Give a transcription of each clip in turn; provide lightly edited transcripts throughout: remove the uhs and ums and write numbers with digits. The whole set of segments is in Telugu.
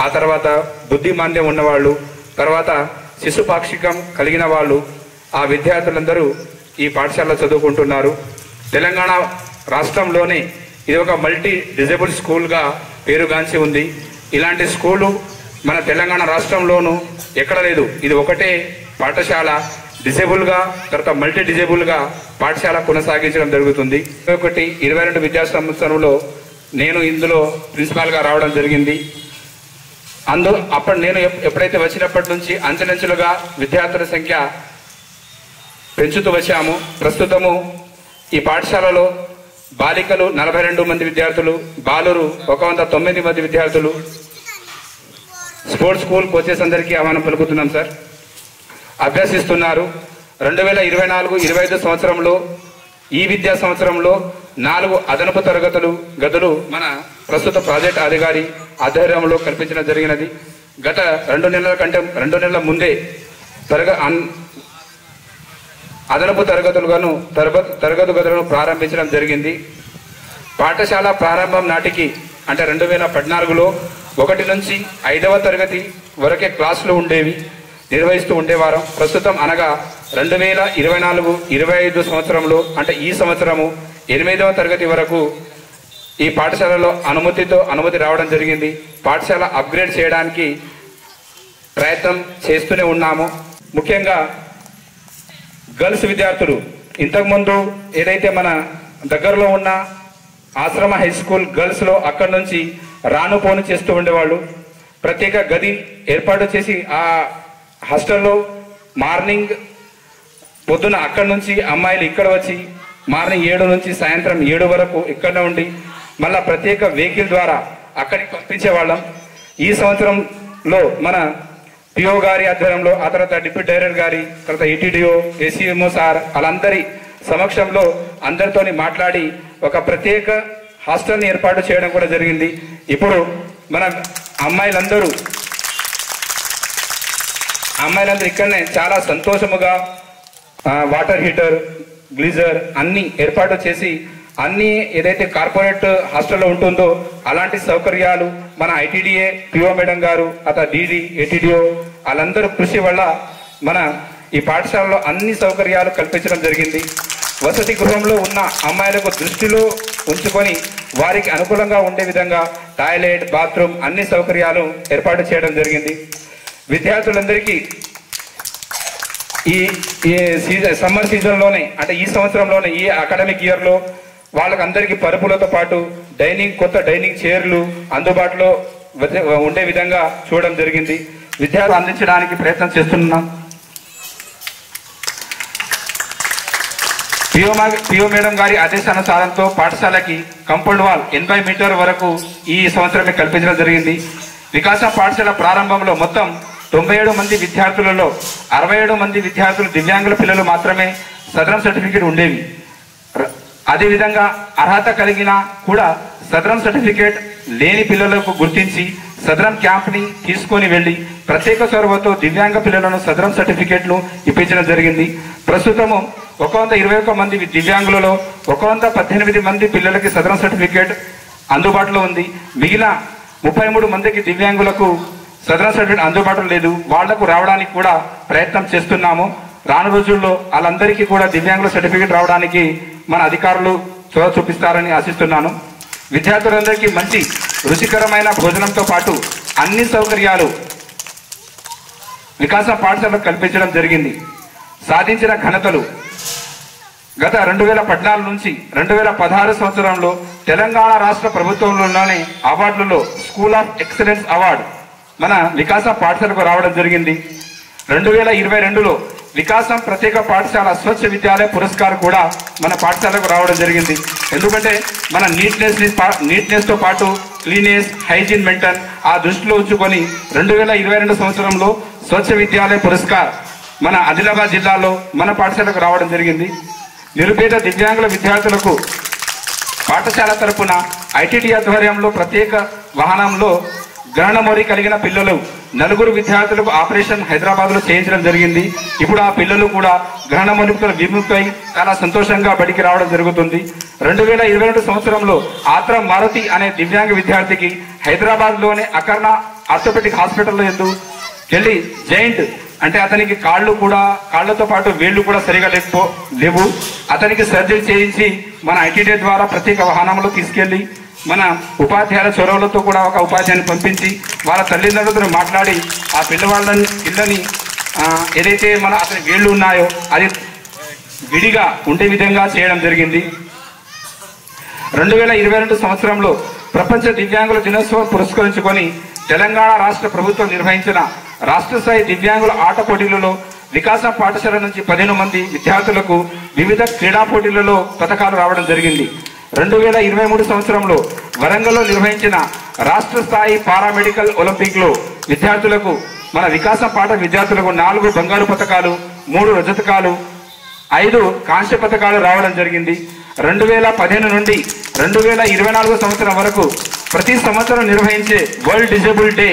ఆ తర్వాత బుద్ధిమాంద్యం ఉన్నవాళ్ళు, తర్వాత శిశుపాక్షికం కలిగిన వాళ్ళు, ఆ విద్యార్థులందరూ ఈ పాఠశాలలో చదువుకుంటున్నారు. తెలంగాణ రాష్ట్రంలోనే ఇది ఒక మల్టీ డిజేబుల్ స్కూల్గా పేరుగాంచి ఉంది. ఇలాంటి స్కూలు మన తెలంగాణ రాష్ట్రంలోనూ ఎక్కడ లేదు. ఇది ఒకటే పాఠశాల డిజేబుల్గా, తర్వాత మల్టీ డిజేబుల్గా పాఠశాల కొనసాగించడం జరుగుతుంది. 21-22 విద్యా సంవత్సరంలో నేను ఇందులో ప్రిన్సిపాల్గా రావడం జరిగింది. అప్పుడు నేను ఎప్పుడైతే వచ్చినప్పటి నుంచి అంచెలంచెలుగా విద్యార్థుల సంఖ్య పెంచుతూ వచ్చాము. ప్రస్తుతము ఈ పాఠశాలలో బాలికలు 42 మంది విద్యార్థులు, బాలురు 109 మంది విద్యార్థులు. స్పోర్ట్స్ స్కూల్ కోచెస్ అందరికీ ఆహ్వానం పలుకుతున్నాం సార్. అభ్యసిస్తున్నారు. 2024-25 సంవత్సరంలో ఈ విద్యా సంవత్సరంలో 4 అదనపు గదులు మన ప్రస్తుత ప్రాజెక్ట్ అధికారి ఆధ్వర్యంలో కల్పించడం జరిగినది. గత 2 నెలల ముందే అదనపు తరగతి గదులను ప్రారంభించడం జరిగింది. పాఠశాల ప్రారంభం నాటికి అంటే 2014లో 1 నుంచి 5వ తరగతి వరకే క్లాసులు నిర్వహిస్తూ ఉండేవారం. ప్రస్తుతం అనగా 2024-25 సంవత్సరంలో అంటే ఈ సంవత్సరము 8వ తరగతి వరకు ఈ పాఠశాలలో అనుమతి రావడం జరిగింది. పాఠశాల అప్గ్రేడ్ చేయడానికి ప్రయత్నం చేస్తూనే ఉన్నాము. ముఖ్యంగా గర్ల్స్ విద్యార్థులు ఇంతకుముందు ఏదైతే మన దగ్గరలో ఉన్న ఆశ్రమ హై స్కూల్ గర్ల్స్లో అక్కడి నుంచి రానుపోను చేస్తూ ఉండేవాళ్ళు. ప్రత్యేక గది ఏర్పాటు చేసి ఆ హాస్టల్లో మార్నింగ్ పొద్దున అక్కడి నుంచి అమ్మాయిలు ఇక్కడ వచ్చి మార్నింగ్ 7 నుంచి సాయంత్రం 7 వరకు ఇక్కడనే ఉండి మళ్ళా ప్రత్యేక వెహికల్ ద్వారా అక్కడికి పంపించేవాళ్ళం. ఈ సంవత్సరంలో మన పిఓ గారి ఆధ్వర్యంలో, ఆ తర్వాత డిప్యూటీ డైరెక్టర్ గారి, తర్వాత ETDO, ACMO సార్ వాళ్ళందరి సమక్షంలో అందరితోని మాట్లాడి ఒక ప్రత్యేక హాస్టల్ని ఏర్పాటు చేయడం కూడా జరిగింది. ఇప్పుడు మన అమ్మాయిలందరూ ఇక్కడనే చాలా సంతోషముగా వాటర్ హీటర్, గ్లీజర్ అన్ని ఏర్పాటు చేసి అన్ని ఏదైతే కార్పొరేట్ హాస్టల్లో ఉంటుందో అలాంటి సౌకర్యాలు మన ITDA పిఓ మేడం గారు, అతను DD, ATDO వాళ్ళందరూ కృషి వల్ల మన ఈ పాఠశాలలో అన్ని సౌకర్యాలు కల్పించడం జరిగింది. వసతి గృహంలో ఉన్న అమ్మాయిలకు దృష్టిలో ఉంచుకొని వారికి అనుకూలంగా ఉండే విధంగా టాయిలెట్, బాత్రూమ్ అన్ని సౌకర్యాలు ఏర్పాటు చేయడం జరిగింది. విద్యార్థులందరికీ ఈ సమ్మర్ సీజన్లోనే అంటే ఈ సంవత్సరంలోనే ఈ అకాడమిక్ ఇయర్లో వాళ్ళకందరికీ పరుపులతో పాటు కొత్త డైనింగ్ చైర్లు అందుబాటులో ఉండే విధంగా చూడడం జరిగింది. విద్యార్థులు అందించడానికి ప్రయత్నం చేస్తున్నాం. పిఓ మేడం గారి ఆదేశానుసారంతో పాఠశాలకి కాంపౌండ్ వాల్ 80 మీటర్ వరకు ఈ సంవత్సరమే కల్పించడం జరిగింది. వికాసం పాఠశాల ప్రారంభంలో మొత్తం 97 మంది విద్యార్థులలో 67 మంది విద్యార్థులు దివ్యాంగుల పిల్లలు మాత్రమే సదరం సర్టిఫికేట్ ఉండేవి. అదేవిధంగా అర్హత కలిగిన కూడా సదరం సర్టిఫికేట్ లేని పిల్లలకు గుర్తించి సదరం క్యాంప్ని తీసుకొని వెళ్లి ప్రత్యేక చొరవతో దివ్యాంగ పిల్లలను సదరం సర్టిఫికేట్లు ఇప్పించడం జరిగింది. ప్రస్తుతము 121 మంది దివ్యాంగులలో 118 మంది పిల్లలకి సదరం సర్టిఫికేట్ అందుబాటులో ఉంది. మిగిలిన 33 మందికి దివ్యాంగులకు సదరం సర్టిఫికేట్ అందుబాటులో లేదు. వాళ్లకు రావడానికి కూడా ప్రయత్నం చేస్తున్నాము. రాను రోజుల్లో వాళ్ళందరికీ కూడా దివ్యాంగుల సర్టిఫికేట్ రావడానికి మన అధికారులు చొరవ చూపిస్తారని ఆశిస్తున్నాను. విద్యార్థులందరికీ మంచి రుచికరమైన భోజనంతో పాటు అన్ని సౌకర్యాలు వికాసం పాఠశాలకు కల్పించడం జరిగింది. సాధించిన ఘనతలు గత 2014 నుంచి 2016 సంవత్సరంలో తెలంగాణ రాష్ట్ర ప్రభుత్వంలోనే అవార్డులలో స్కూల్ ఆఫ్ ఎక్సలెన్స్ అవార్డు మన వికాసం పాఠశాలకు రావడం జరిగింది. 2022లో వికాసం ప్రత్యేక పాఠశాల స్వచ్ఛ విద్యాలయ పురస్కారం కూడా మన పాఠశాలకు రావడం జరిగింది. ఎందుకంటే మన నీట్నెస్తో పాటు క్లీనెస్, హైజీన్ మెయింటైన్ ఆ దృష్టిలో ఉంచుకొని 2022 సంవత్సరంలో స్వచ్ఛ విద్యాలయ పురస్కారం మన ఆదిలాబాద్ జిల్లాలో మన పాఠశాలకు రావడం జరిగింది. నిరుపేద దివ్యాంగుల విద్యార్థులకు పాఠశాల తరపున ITD ఆధ్వర్యంలో ప్రత్యేక వాహనంలో గ్రహణమోరి కలిగిన పిల్లలు 4 విద్యార్థులకు ఆపరేషన్ హైదరాబాద్లో చేయించడం జరిగింది. ఇప్పుడు ఆ పిల్లలు కూడా గ్రహణమోరితో విముక్తై చాలా సంతోషంగా బడికి రావడం జరుగుతుంది. 2022 సంవత్సరంలో ఆత్రం మారుతి అనే దివ్యాంగ విద్యార్థికి హైదరాబాద్లోనే అకర్ణ ఆర్థోపెడిక్ హాస్పిటల్లో వెళ్ళి జైంట్ అంటే అతనికి కాళ్ళతో పాటు వేళ్లు కూడా సరిగా లేవు. అతనికి సర్జరీ చేయించి మన ITD ద్వారా ప్రత్యేక వాహనంలో తీసుకెళ్లి మన ఉపాధ్యాయుల చొరవలతో కూడా ఒక ఉపాధ్యాయుని పంపించి వాళ్ళ తల్లిదండ్రులతో మాట్లాడి ఆ పిల్లని ఏదైతే మన అతని వేళ్ళు ఉన్నాయో అది విడిగా ఉండే విధంగా చేయడం జరిగింది. 2022 సంవత్సరంలో ప్రపంచ దివ్యాంగుల దినోత్సవం పురస్కరించుకొని తెలంగాణ రాష్ట్ర ప్రభుత్వం నిర్వహించిన రాష్ట్ర స్థాయి దివ్యాంగుల ఆట పోటీలలో వికాసం పాఠశాల నుంచి 15 మంది విద్యార్థులకు వివిధ క్రీడా పోటీలలో పథకాలు రావడం జరిగింది. 2023 సంవత్సరంలో వరంగల్లో నిర్వహించిన రాష్ట్ర స్థాయి పారామెడికల్ ఒలింపిక్ లో విద్యార్థులకు మన వికాసం పాఠ విద్యార్థులకు 4 బంగారు పథకాలు, 3 రజతకాలు, 5 కాంస్య పథకాలు రావడం జరిగింది. 2015 నుండి 2024 సంవత్సరం వరకు ప్రతి సంవత్సరం నిర్వహించే వరల్డ్ డిజేబుల్ డే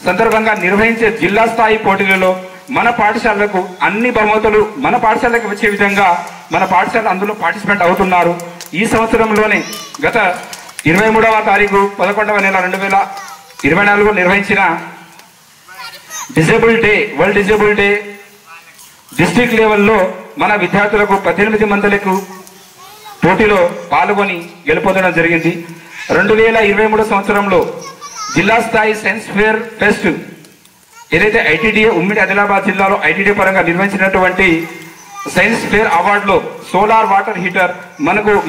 సందర్భంగా నిర్వహించే జిల్లా స్థాయి పోటీలలో మన పాఠశాలకు అన్ని బహుమతులు మన పాఠశాలకు వచ్చే విధంగా మన పాఠశాల అందులో పార్టిసిపేట్ అవుతున్నారు. ఈ సంవత్సరంలోనే గత 23వ తారీఖు 11వ నెల 2024 నిర్వహించిన disable day world disable day district లెవెల్లో మన విద్యార్థులకు 18 మందిలకు పోటీలో పాల్గొని గెలుపొందడం జరిగింది. 2023 సంవత్సరంలో జిల్లా స్థాయి సైన్స్ ఫేర్ ఫెస్ట్ ఏదైతే ఐటీడీఏ ఉమ్మడి ఆదిలాబాద్ జిల్లాలో ఐటీడీఏ పరంగా నిర్వహించినటువంటి సైన్స్ ఫేర్ అవార్డులో సోలార్ వాటర్ హీటర్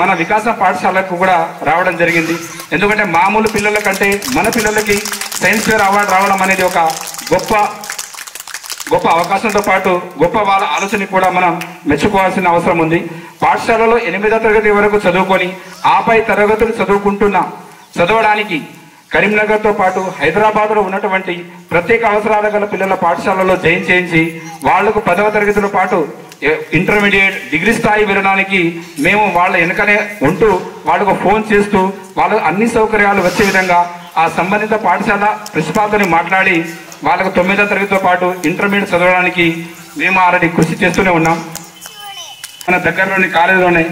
మన వికాసం పాఠశాలకు కూడా రావడం జరిగింది. ఎందుకంటే మామూలు పిల్లల కంటే మన పిల్లలకి సైన్స్ ఫేర్ అవార్డు రావడం అనేది ఒక గొప్ప అవకాశంతో పాటు గొప్ప వాళ్ళ ఆలోచన కూడా మనం మెచ్చుకోవాల్సిన అవసరం ఉంది. పాఠశాలలో 8వ తరగతి వరకు చదువుకొని ఆపై తరగతులు చదవడానికి కరీంనగర్తో పాటు హైదరాబాద్లో ఉన్నటువంటి ప్రత్యేక అవసరాలు గల పిల్లల పాఠశాలలో జాయిన్ చేయించి వాళ్లకు 10వ తరగతితో పాటు ఇంటర్మీడియట్ డిగ్రీ స్థాయి వెళ్ళడానికి మేము వాళ్ళ వెనుకనే ఉంటూ వాళ్ళకు ఫోన్ చేస్తూ వాళ్ళకు అన్ని సౌకర్యాలు వచ్చే విధంగా ఆ సంబంధిత పాఠశాల ప్రిన్సిపాల్తో మాట్లాడి వాళ్ళకు 9వ తరగతితో పాటు ఇంటర్మీడియట్ చదవడానికి మేము ఆల్రెడీ కృషి చేస్తూనే ఉన్నాం. మన దగ్గరలోని కాలేజీలోనే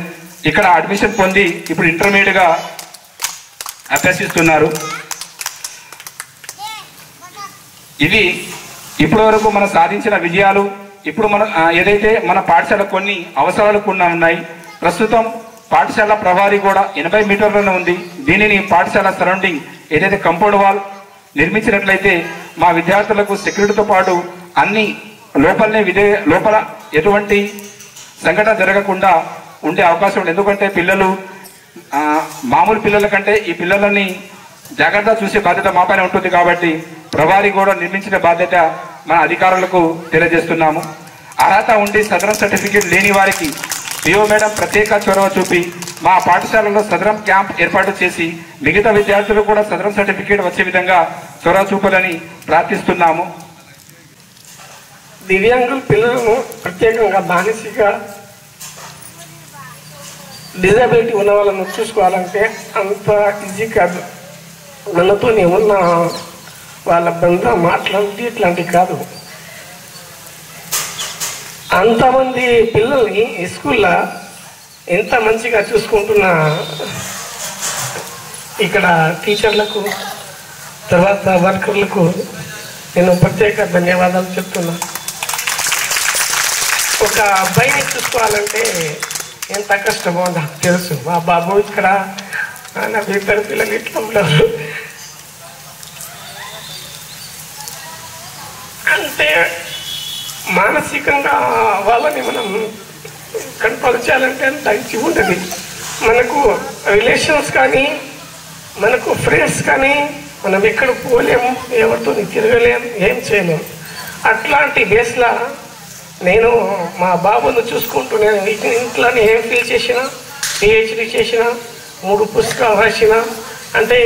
ఇక్కడ అడ్మిషన్ పొంది ఇప్పుడు ఇంటర్మీడియట్గా అభ్యసిస్తున్నారు. ఇవి ఇప్పటి వరకు మనం సాధించిన విజయాలు. ఇప్పుడు మనం ఏదైతే మన పాఠశాల కొన్ని అవసరాలు కూడా ఉన్నాయి. ప్రస్తుతం పాఠశాల ప్రవారీ కూడా 80 మీటర్లోనే ఉంది. దీనిని పాఠశాల సరౌండింగ్ ఏదైతే కంపౌండ్ వాల్ నిర్మించినట్లయితే మా విద్యార్థులకు సెక్యూరిటీతో పాటు అన్ని లోపల ఎటువంటి సంఘటన జరగకుండా ఉండే అవకాశం ఉంది. ఎందుకంటే పిల్లలు మామూలు పిల్లల కంటే ఈ పిల్లలని జాగ్రత్త చూసే బాధ్యత మా పైన ఉంటుంది. కాబట్టి ప్రవారీ కూడా నిర్మించిన బాధ్యత మన అధికారులకు తెలియజేస్తున్నాము. అర్హత ఉండి సదరం సర్టిఫికేట్ లేని వారికి పిఓ మేడం ప్రత్యేక చొరవ చూపి మా పాఠశాలలో సదరం క్యాంప్ ఏర్పాటు చేసి మిగతా విద్యార్థులు కూడా సదరం సర్టిఫికేట్ వచ్చే విధంగా చొరవ చూపాలని ప్రార్థిస్తున్నాము. దివ్యాంగుల పిల్లలను ప్రత్యేకంగా మానసిక డిజబిలిటీ ఉన్న వాళ్ళను చూసుకోవాలంటే అంత ఈజీ కాదు. మనతో ఉన్న వాళ్ళ బంధం మాట్లాడి ఇట్లాంటివి కాదు. అంతమంది పిల్లల్ని స్కూల్లో ఎంత మంచిగా చూసుకుంటున్న ఇక్కడ టీచర్లకు తర్వాత వర్కర్లకు నేను ప్రత్యేక ధన్యవాదాలు చెప్తున్నా. ఒక అబ్బాయిని చూసుకోవాలంటే ఎంత కష్టమో నాకు తెలుసు. మా బాబు ఇక్కడ నా 2 పిల్లలు ఇట్లా ఉన్నారు. అంటే మానసికంగా వాళ్ళని మనం కంట్రోల్ చేయాలంటే అంత ఇచ్చి ఉండదు. మనకు రిలేషన్స్ కానీ మనకు ఫ్రెండ్స్ కానీ మనం ఎక్కడ పోలేము, ఎవరితో తిరగలేము, ఏం చేయలేము. అట్లాంటి బేస్లా నేను మా బాబును చూసుకుంటూ నేను ఇంట్లోనే ఏం ఫీల్ చేసినా, పిహెచ్డి చేసినా, 3 పుస్తకాలు రాసినా అంటే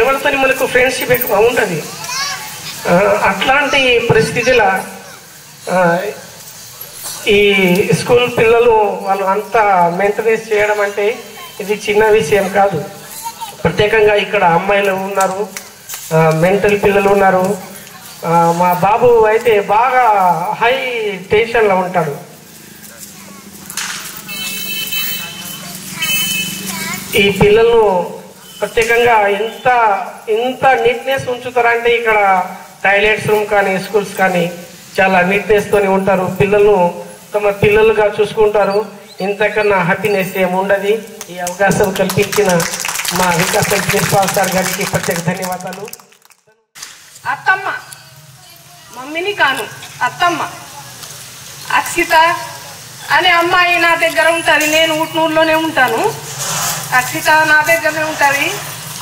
ఎవరితో మనకు ఫ్రెండ్షిప్ ఎక్కువ ఉండదు. అట్లాంటి పరిస్థితిలో ఈ స్కూల్ పిల్లలు వాళ్ళు అంతా మెయింటెనెన్స్ చేయడం అంటే ఇది చిన్న విషయం కాదు. ప్రత్యేకంగా ఇక్కడ అమ్మాయిలు ఉన్నారు, మెంటల్ పిల్లలు ఉన్నారు. మా బాబు అయితే బాగా హై టెన్షన్లో ఉంటాడు. ఈ పిల్లలు ప్రత్యేకంగా ఇంత నీట్నెస్ ఉంచుతారంటే ఇక్కడ టాయిలెట్స్ రూమ్ కానీ స్కూల్స్ కానీ చాలా నీట్నెస్తోనే ఉంటారు. పిల్లలను తమ పిల్లలుగా చూసుకుంటారు. ఇంతకన్నా హ్యాపీనెస్ ఏముండదు. ఈ అవకాశం కల్పించిన మా వికాస్ ప్రిన్సిపాల్ సార్ గారికి ప్రత్యేక ధన్యవాదాలు. అత్తమ్మ మమ్మీని కాను అత్తమ్మ అక్షిత అనే అమ్మాయి నా దగ్గర ఉంటుంది. నేను ఊట్నూరులోనే ఉంటాను. అక్షిత నా దగ్గరనే ఉంటుంది.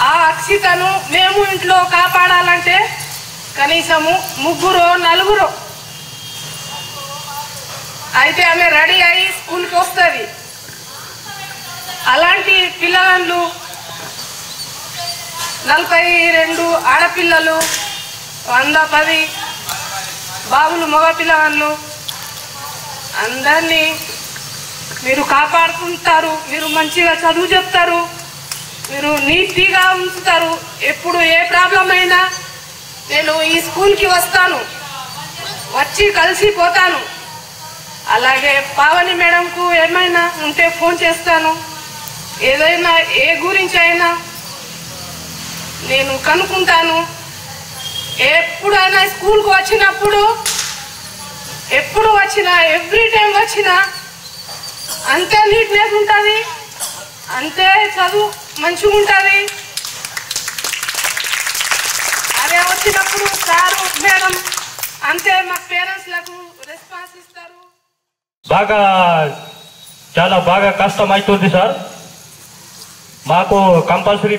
ఆ అక్షితను మేము ఇంట్లో కాపాడాలంటే కనీసము 3-4 అయితే ఆమె రెడీ అయ్యి స్కూల్కి వస్తుంది. అలాంటి పిల్లలు 42 ఆడపిల్లలు 110 బాబులు మగ పిల్లలు అందరినీ మీరు కాపాడుకుంటారు. మీరు మంచిగా చదువు చెప్తారు. మీరు నీట్గా ఉంచుతారు. ఎప్పుడు ఏ ప్రాబ్లం అయినా నేను ఈ స్కూల్కి వస్తాను, వచ్చి కలిసిపోతాను. అలాగే పావని మేడంకు ఏమైనా ఉంటే ఫోన్ చేస్తాను. ఏదైనా ఏ గురించి అయినా నేను కనుక్కుంటాను. ఎప్పుడైనా స్కూల్కి వచ్చినప్పుడు ఎప్పుడు వచ్చినా ఎవ్రీ టైం వచ్చినా అంతే నీట్నెస్ ఉంటుంది, అంతే చదువు మంచిగా ఉంటుంది. అదే వచ్చినప్పుడు సారు మేడం అంతే మా పేరెంట్స్లకు రెస్పాన్స్ ఇస్తారు. చాలా బాగా కష్టం అవుతుంది సార్. మాకు కంపల్సరీ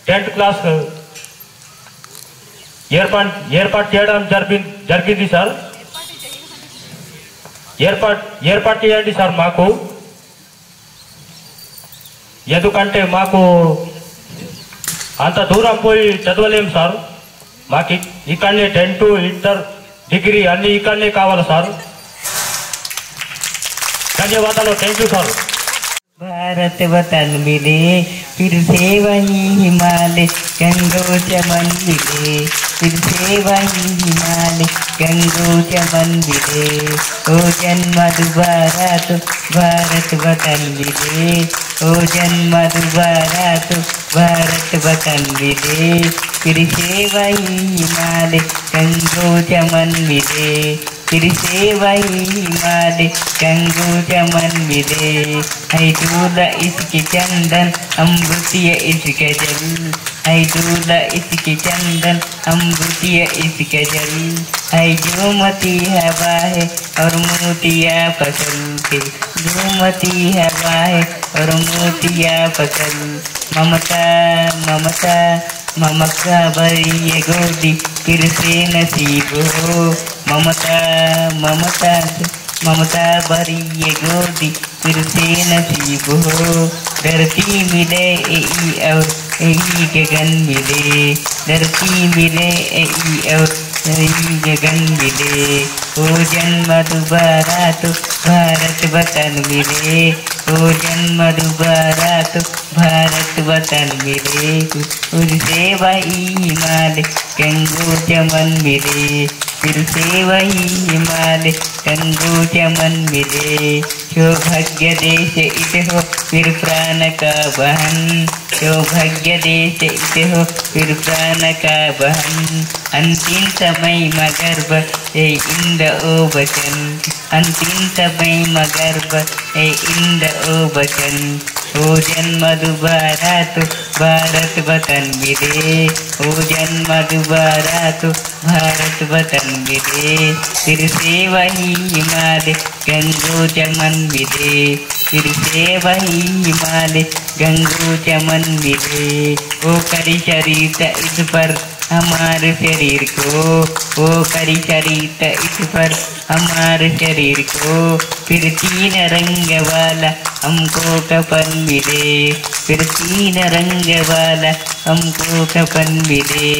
10th క్లాస్ ఏర్పాటు చేయడం జరిగింది సార్. ఏర్పాటు చేయండి సార్ మాకు. ఎందుకంటే మాకు అంత దూరం పోయి చదవలేము సార్. మాకు ఇక్కడనే 10th ఇంటర్ డిగ్రీ అన్ని ఇక్కడనే కావాలి సార్. धन्यवाद. Thank you sir. भारत वतन मिले फिर से वही हिमालय गंगो चमन मिले, फिर से वही हिमालय गंगो चमन मिले. ओ जन्म दोबारा तो भारत वतन मिले, ओ जन्म दोबारा तो भारत वतन मिले. फिर से वही हिमालय गंगो चमन मिले, फिर से वही हिमालय गंगो चमन मिले. है दूल्हा इसके चंदन अमृतीय इसके जल, है दूल्हा इसके चंदन अमृतीय इसके जल. है जोमती हवा है और मोतिया फसल के, जोमती हवा है और मोतिया फसल. ममता ममता ममता भरी ये गोदी फिर से नसीब हो. ममता ममता ममता भरी ये गोदी फिर से नसीब हो. धरती मिले और यही गगन मिले, धरती मिले और यही गगन मिले. ओ जन्म दोबारा तो भारत वतन मिले, ओ जन्म दोबारा तो भारत वतन मिले. फिर से वही हिमालय गंगो चमन मिले, फिर से वही हिमालय गंगो चमन मिले. सौभाग्य देश इत हो फिर प्राण का बहन, सौभाग्य देश इत हो फिर प्राण का बहन. अंतिम समय मगर्भ ए इंद ओ बचन, अंतिम समय मगर्भ ए इंद ओ बचन. ओ जन्म दोबारा तो भारत वतन मिले, ओ जन्म दोबारा तो भारत वतन मिले. फिर से वही हिमालय गंगो चमन मिले, फिर से वही हिमालय गंगो चमन मिले. ओ करी चरित इस पर हमारे शरीर को, ओ करी चरित इस पर हमारे शरीर को. फिर 3 रंग वाला हमको कफन मिले, फिर 3 रंग वाला हमको कफन मिले.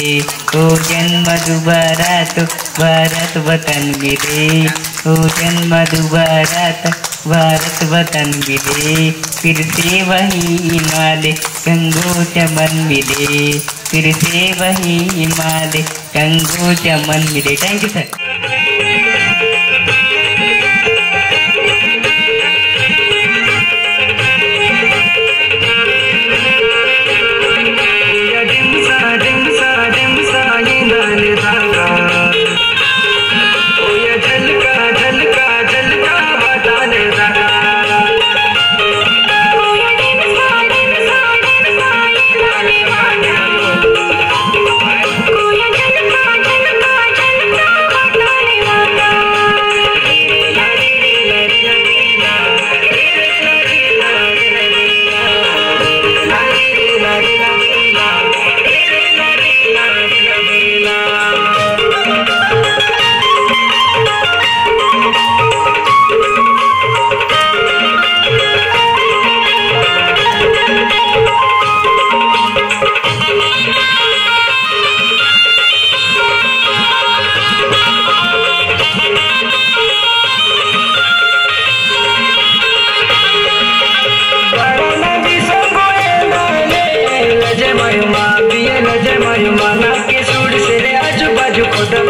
ओ जन्म दोबारा तो भारत वतन मिले, ओ जन्म दोबारा तो भारत वतन मिले. फिर से वही हिमालय गंगो चमन मिले, फिर से वही हिमालय गंगो चमन मिले. Thank you sir.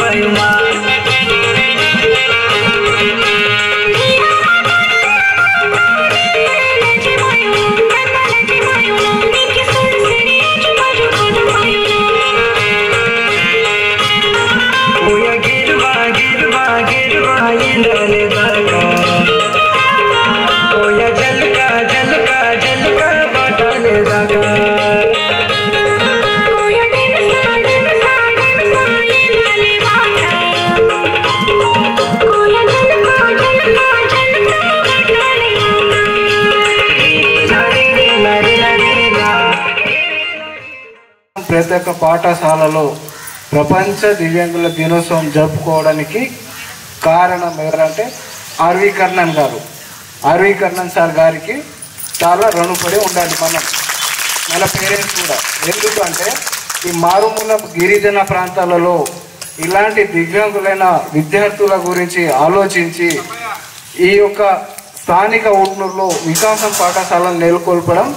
మహిమా ప్రతి ఒక్క పాఠశాలలో ప్రపంచ దివ్యాంగుల దినోత్సవం జరుపుకోవడానికి కారణం ఎవరంటే ఆర్వి కర్ణన్ గారు. ఆర్వి కర్ణన్ సార్ గారికి చాలా రుణపడి ఉండాలి మన పేరెంట్స్ కూడా. ఎందుకంటే ఈ మారుమూల గిరిజన ప్రాంతాలలో ఇలాంటి దివ్యాంగులైన విద్యార్థుల గురించి ఆలోచించి ఈ యొక్క స్థానిక ఊట్నూరులో వికాసం పాఠశాలను నెలకొల్పడం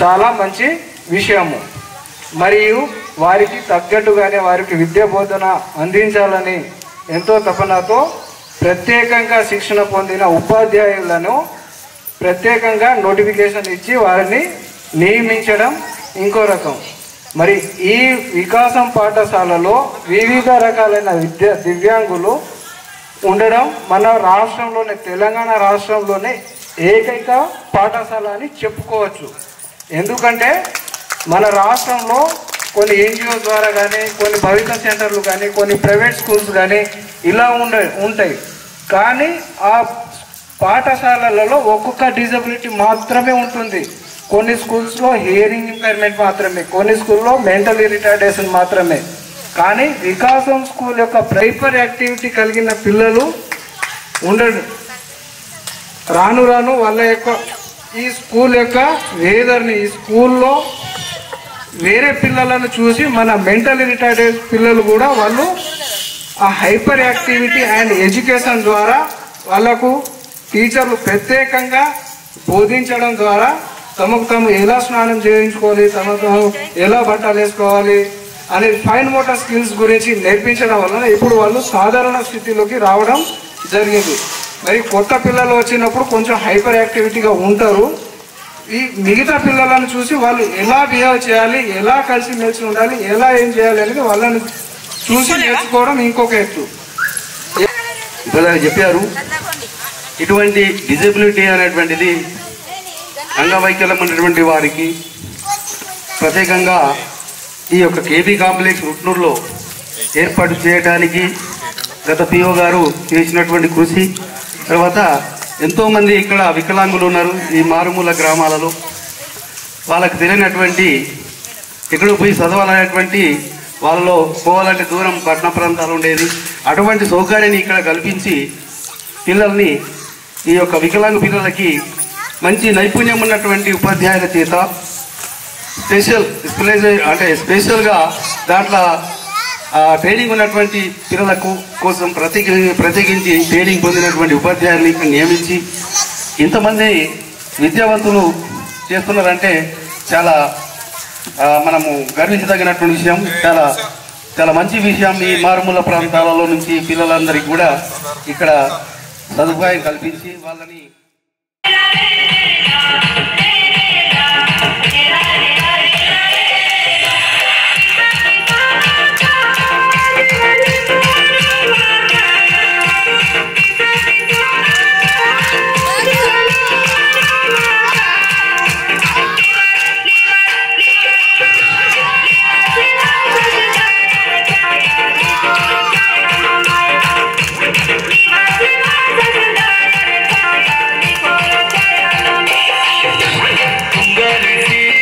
చాలా మంచి విషయము. మరియు వారికి తగ్గట్టుగానే వారికి విద్యా బోధన అందించాలని ఎంతో తపనతో ప్రత్యేకంగా శిక్షణ పొందిన ఉపాధ్యాయులను ప్రత్యేకంగా నోటిఫికేషన్ ఇచ్చి వారిని నియమించడం ఇంకో రకం. మరి ఈ వికాసం పాఠశాలలో వివిధ రకాలైన దివ్యాంగులు ఉండడం మన రాష్ట్రంలోనే, తెలంగాణ రాష్ట్రంలోనే ఏకైక పాఠశాల అని చెప్పుకోవచ్చు. ఎందుకంటే మన రాష్ట్రంలో కొన్ని ఎన్జిఓ ద్వారా కానీ, కొన్ని భవిత సెంటర్లు కానీ, కొన్ని ప్రైవేట్ స్కూల్స్ కానీ ఇలా ఉంటాయి. కానీ ఆ పాఠశాలలలో ఒక్కొక్క డిజబిలిటీ మాత్రమే ఉంటుంది. కొన్ని స్కూల్స్లో హియరింగ్ ఇంపైర్మెంట్ మాత్రమే, కొన్ని స్కూల్లో మెంటల్ రిటార్డేషన్ మాత్రమే. కానీ వికాసం స్కూల్ యొక్క హైపర్ యాక్టివిటీ కలిగిన పిల్లలు ఉండడు. రాను రాను వాళ్ళ యొక్క ఈ స్కూల్ యొక్క వేదర్ని, ఈ స్కూల్లో వేరే పిల్లలను చూసి మన మెంటల్ రిటార్డెడ్ పిల్లలు కూడా వాళ్ళు ఆ హైపర్ యాక్టివిటీ అండ్ ఎడ్యుకేషన్ ద్వారా వాళ్ళకు టీచర్లు ప్రత్యేకంగా బోధించడం ద్వారా తమకు తాము ఎలా స్నానం చేయించుకోవాలి, తమకు ఎలా బట్టలు వేసుకోవాలి అనే ఫైన్ మోటార్ స్కిల్స్ గురించి నేర్పించడం వలన ఇప్పుడు వాళ్ళు సాధారణ స్థితిలోకి రావడం జరిగింది. మరి కొత్త పిల్లలు వచ్చినప్పుడు కొంచెం హైపర్ యాక్టివిటీగా ఉంటారు. ఈ మిగతా పిల్లలను చూసి వాళ్ళు ఎలా బిహేవ్ చేయాలి, ఎలా కలిసి మెలిసి ఉండాలి, ఎలా ఏం చేయాలి అనేది వాళ్ళని చూసి నేర్చుకోవడం ఇంకొక ఎత్తు. ఇప్పుడు చెప్పారు, ఇటువంటి డిజబిలిటీ అనేటువంటిది అంగవైకల్యం ఉన్నటువంటి వారికి ప్రత్యేకంగా ఈ యొక్క కేబీ కాంప్లెక్స్ రుట్నూరులో ఏర్పాటు చేయడానికి గత పిఓ గారు చేసినటువంటి కృషి, తర్వాత ఎంతోమంది ఇక్కడ వికలాంగులు ఉన్నారు ఈ మారుమూల గ్రామాలలో. వాళ్ళకి తెలియనటువంటి ఎక్కడికి పోయి చదవాలనేటువంటి వాళ్ళలో పోవాలంటే దూరం పట్టణ ప్రాంతాలు ఉండేది. అటువంటి సౌకర్యాన్ని ఇక్కడ కల్పించి పిల్లల్ని, ఈ యొక్క వికలాంగ పిల్లలకి మంచి నైపుణ్యం ఉన్నటువంటి ఉపాధ్యాయుల చేత స్పెషల్గా దాంట్లో ట్రైనింగ్ ఉన్నటువంటి పిల్లలకు కోసం ప్రత్యేకించి ట్రైనింగ్ పొందినటువంటి ఉపాధ్యాయుల్ని నియమించి ఇంతమంది విద్యావంతులు చేస్తున్నారంటే చాలా మనము గర్వించదగినటువంటి విషయం. చాలా చాలా మంచి విషయం. ఈ మారుమూల ప్రాంతాలలో నుంచి పిల్లలందరికీ కూడా ఇక్కడ సదుపాయం కల్పించి వాళ్ళని Gary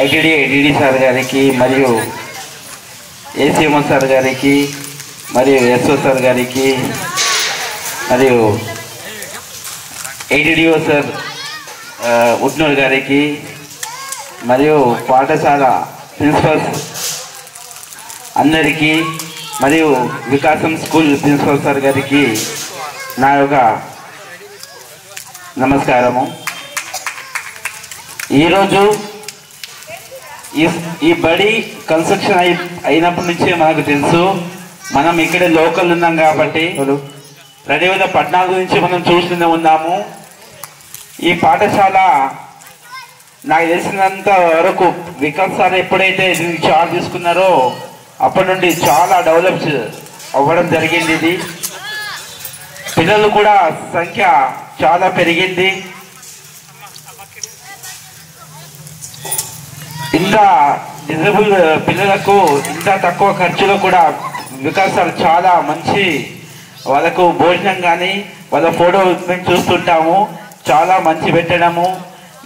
ఐటీడీ సార్ గారికి మరియు ఏసీఎంఓ సార్ గారికి మరియు ఎస్ఓ సార్ గారికి మరియు ఐటీడీఓ సార్ ఉట్నూరు గారికి మరియు పాఠశాల ప్రిన్సిపల్స్ అందరికీ మరియు వికాసం స్కూల్ ప్రిన్సిపల్ సార్ గారికి నా యొక్క నమస్కారము. ఈరోజు ఈ బడి కన్స్ట్రక్షన్ అయినప్పటి నుంచే మనకు తెలుసు, మనం ఇక్కడే లోకల్ ఉన్నాం కాబట్టి 2014 నుంచి మనం చూస్తూనే ఉన్నాము. ఈ పాఠశాల నాకు తెలిసినంత వరకు వికాస్ సార్ ఎప్పుడైతే దీనికి చార్జ్ తీసుకున్నారో అప్పటి నుండి చాలా డెవలప్ అవ్వడం జరిగింది. ఇది పిల్లలు కూడా సంఖ్య చాలా పెరిగింది. ఇంత డిజబుల్ పిల్లలకు ఇంత తక్కువ ఖర్చులో కూడా వికాస్ సార్ చాలా మంచి వాళ్ళకు భోజనం కానీ వాళ్ళ ఫోటో మేము చూస్తుంటాము, చాలా మంచి పెట్టడము